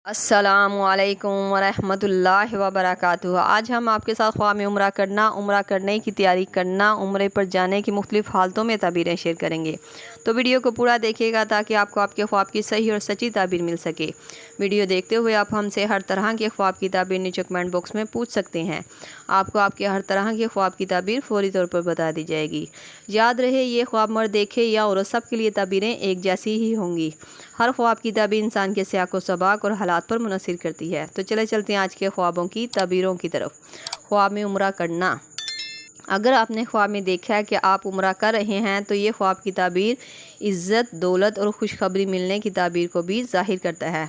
السلام علیکم ورحمۃ اللہ وبرکاتہ۔ آج ہم آپ کے ساتھ خواب میں عمرہ کرنے کی تیاری کرنا، عمرے پر جانے کی مختلف حالتوں میں تعبیریں شیئر کریں گے۔ تو ویڈیو کو پورا دیکھیے گا تاکہ آپ کو آپ کے خواب کی صحیح اور سچی تعبیر مل سکے۔ ویڈیو دیکھتے ہوئے آپ ہم سے ہر طرح کے خواب کی تعبیر نیچے کمنٹ باکس میں پوچھ سکتے ہیں۔ آپ کو آپ کے ہر طرح کے خواب کی تعبیر فوری طور پر بتا دی جائے گی۔ یاد رہے، یہ خواب مرد دیکھے یا عورت، سب کے لیے تعبیریں ایک جیسی ہی ہوں گی۔ ہر خواب کی تعبیر انسان کے سیاق و سباق اور حالات پر منحصر کرتی ہے۔ تو چلتے ہیں آج کے خوابوں کی تعبیروں کی طرف۔ خواب میں عمرہ کرنا۔ اگر آپ نے خواب میں دیکھا ہے کہ آپ عمرہ کر رہے ہیں تو یہ خواب کی تعبیر عزت، دولت اور خوشخبری ملنے کی تعبیر کو بھی ظاہر کرتا ہے۔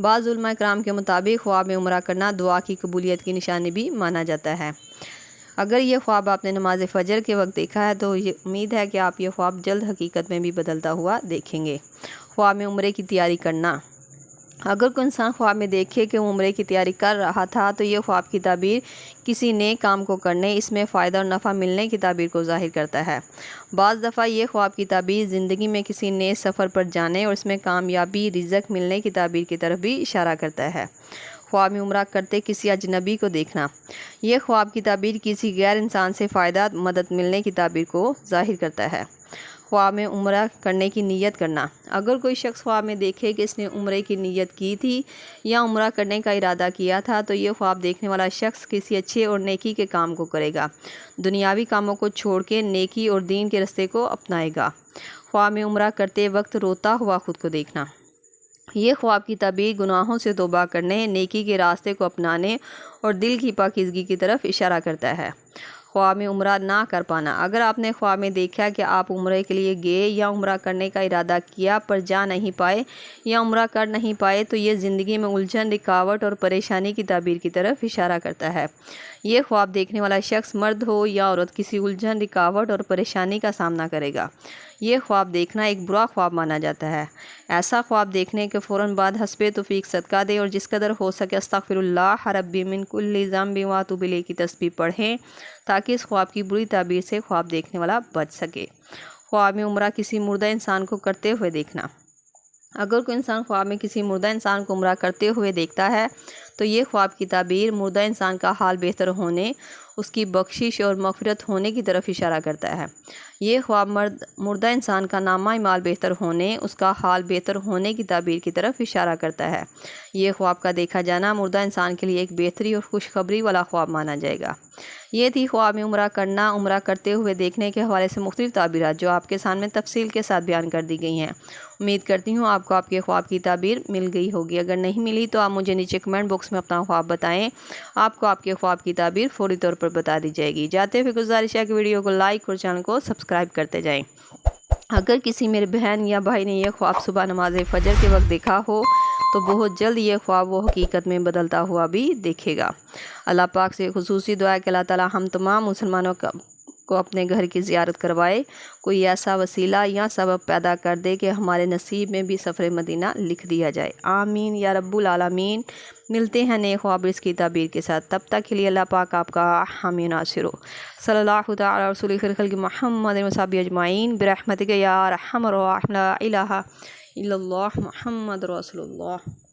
بعض علماء کرام کے مطابق خواب میں عمرہ کرنا دعا کی قبولیت کی نشانی بھی مانا جاتا ہے۔ اگر یہ خواب آپ نے نماز فجر کے وقت دیکھا ہے تو یہ امید ہے کہ آپ یہ خواب جلد حقیقت میں بھی بدلتا ہوا دیکھیں گے۔ خواب میں عمرے کی تیاری کرنا۔ اگر کوئی انسان خواب میں دیکھے کہ وہ عمرے کی تیاری کر رہا تھا تو یہ خواب کی تعبیر کسی نئے کام کو کرنے، اس میں فائدہ اور نفع ملنے کی تعبیر کو ظاہر کرتا ہے۔ بعض دفعہ یہ خواب کی تعبیر زندگی میں کسی نئے سفر پر جانے اور اس میں کامیابی، رزق ملنے کی تعبیر کی طرف بھی اشارہ کرتا ہے۔ خواب میں عمرہ کرتے کسی اجنبی کو دیکھنا۔ یہ خواب کی تعبیر کسی غیر انسان سے فائدہ، مدد ملنے کی تعبیر کو ظاہر کرتا ہے۔ خواب میں عمرہ کرنے کی نیت کرنا۔ اگر کوئی شخص خواب میں دیکھے کہ اس نے عمرے کی نیت کی تھی یا عمرہ کرنے کا ارادہ کیا تھا تو یہ خواب دیکھنے والا شخص کسی اچھے اور نیکی کے کام کو کرے گا، دنیاوی کاموں کو چھوڑ کے نیکی اور دین کے راستے کو اپنائے گا۔ خواب میں عمرہ کرتے وقت روتا ہوا خود کو دیکھنا۔ یہ خواب کی تعبیر گناہوں سے توبہ کرنے، نیکی کے راستے کو اپنانے اور دل کی پاکیزگی کی طرف اشارہ کرتا ہے۔ خواب میں عمرہ نہ کر پانا۔ اگر آپ نے خواب میں دیکھا کہ آپ عمرے کے لیے گئے یا عمرہ کرنے کا ارادہ کیا پر جا نہیں پائے یا عمرہ کر نہیں پائے تو یہ زندگی میں الجھن، رکاوٹ اور پریشانی کی تعبیر کی طرف اشارہ کرتا ہے۔ یہ خواب دیکھنے والا شخص مرد ہو یا عورت کسی الجھن، رکاوٹ اور پریشانی کا سامنا کرے گا۔ یہ خواب دیکھنا ایک برا خواب مانا جاتا ہے۔ ایسا خواب دیکھنے کے فوراً بعد حسب توفیق صدقہ دیں اور جس قدر ہو سکے استغفر اللہ ربی من کل ذنب واتوب الیہ کی تسبیح پڑھیں تاکہ اس خواب کی بری تعبیر سے خواب دیکھنے والا بچ سکے۔ خواب میں عمرہ کسی مردہ انسان کو کرتے ہوئے دیکھنا۔ اگر کوئی انسان خواب میں کسی مردہ انسان کو عمرہ کرتے ہوئے دیکھتا ہے تو یہ خواب کی تعبیر مردہ انسان کا حال بہتر ہونے، اس کی بخشش اور مغفرت ہونے کی طرف اشارہ کرتا ہے۔ یہ خواب مردہ انسان کا نامہ اعمال بہتر ہونے، اس کا حال بہتر ہونے کی تعبیر کی طرف اشارہ کرتا ہے۔ یہ خواب کا دیکھا جانا مردہ انسان کے لیے ایک بہتری اور خوشخبری والا خواب مانا جائے گا۔ یہ تھی خواب میں عمرہ کرنا، عمرہ کرتے ہوئے دیکھنے کے حوالے سے مختلف تعبیرات جو آپ کے سامنے تفصیل کے ساتھ بیان کر دی گئی ہیں۔ امید کرتی ہوں آپ کو آپ کے خواب کی تعبیر مل گئی ہوگی۔ اگر نہیں ملی تو آپ مجھے نیچے کمنٹ باکس میں اپنا خواب بتائیں، آپ کو آپ کے خواب کی تعبیر فوری طور پر بتا دی جائے گی۔ جاتے ہوئے گزارش ہے کہ ویڈیو کو لائک اور چینل کو سبسکرائب کرتے جائیں۔ اگر کسی میرے بہن یا بھائی نے یہ خواب صبح نماز فجر کے وقت دیکھا ہو تو بہت جلد یہ خواب وہ حقیقت میں بدلتا ہوا بھی دیکھے گا۔ اللہ پاک سے خصوصی دعا ہے کہ اللہ تعالی ہم تمام مسلمانوں کو اپنے گھر کی زیارت کروائے، کوئی ایسا وسیلہ یا سبب پیدا کر دے کہ ہمارے نصیب میں بھی سفر مدینہ لکھ دیا جائے۔ آمین یا رب العالمین۔ ملتے ہیں نئے خواب اس کی تعبیر کے ساتھ، تب تک کے لیے اللہ پاک آپ کا حامی ناصر ہو۔ صلی اللہ تعالی علی رسول خیر خلق محمد و صحبہ اجمعین برحمتک یا ارحم الراحمین۔ لا الہ الا اللہ محمد رسول اللہ۔